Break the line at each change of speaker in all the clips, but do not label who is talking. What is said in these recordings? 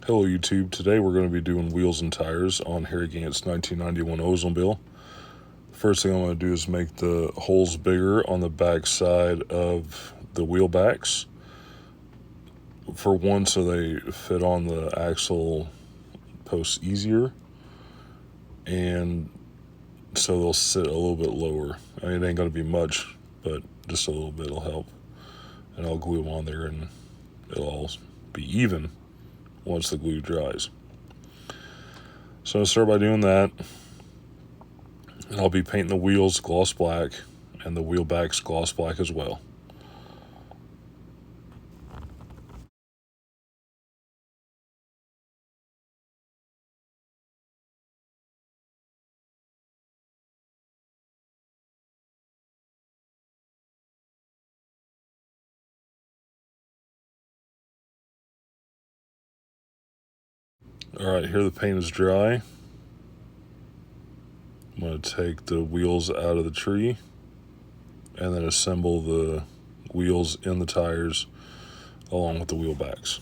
Hello YouTube, today we're going to be doing wheels and tires on Harry Gant's 1991 Oldsmobile. First thing I'm going to do is make the holes bigger on the back side of the wheel backs. For one, so they fit on the axle posts easier, and so they'll sit a little bit lower. I mean, it ain't going to be much, but just a little bit will help. And I'll glue them on there and it'll all be even once the glue dries. So I'll start by doing that. And I'll be painting the wheels gloss black and the wheel backs gloss black as well. Alright, here the paint is dry. I'm going to take the wheels out of the tree and then assemble the wheels in the tires along with the wheel backs.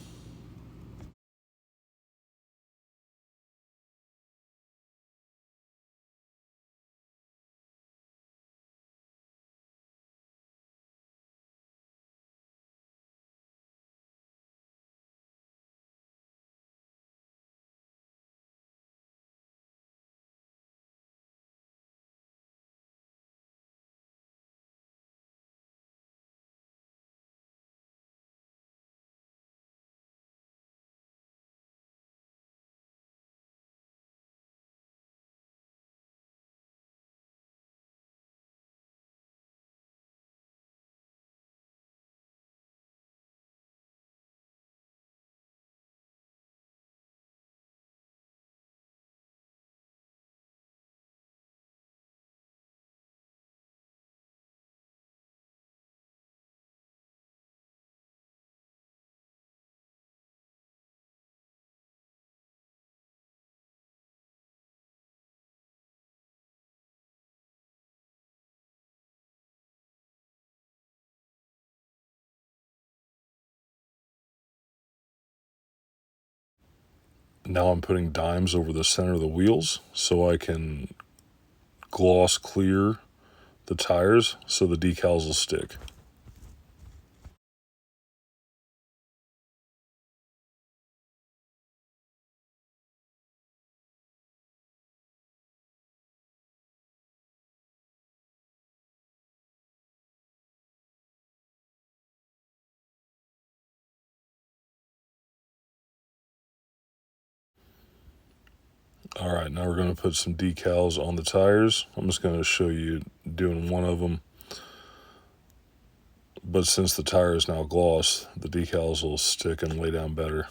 Now I'm putting dimes over the center of the wheels so I can gloss clear the tires so the decals will stick. Alright, now we're going to put some decals on the tires. I'm just going to show you doing one of them. But since the tire is now gloss, the decals will stick and lay down better.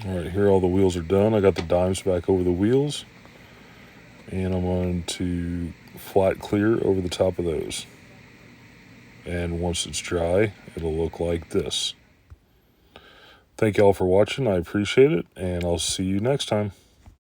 Alright, here all the wheels are done. I got the dimes back over the wheels. And I'm going to flat clear over the top of those. And once it's dry, it'll look like this. Thank y'all for watching. I appreciate it, and I'll see you next time.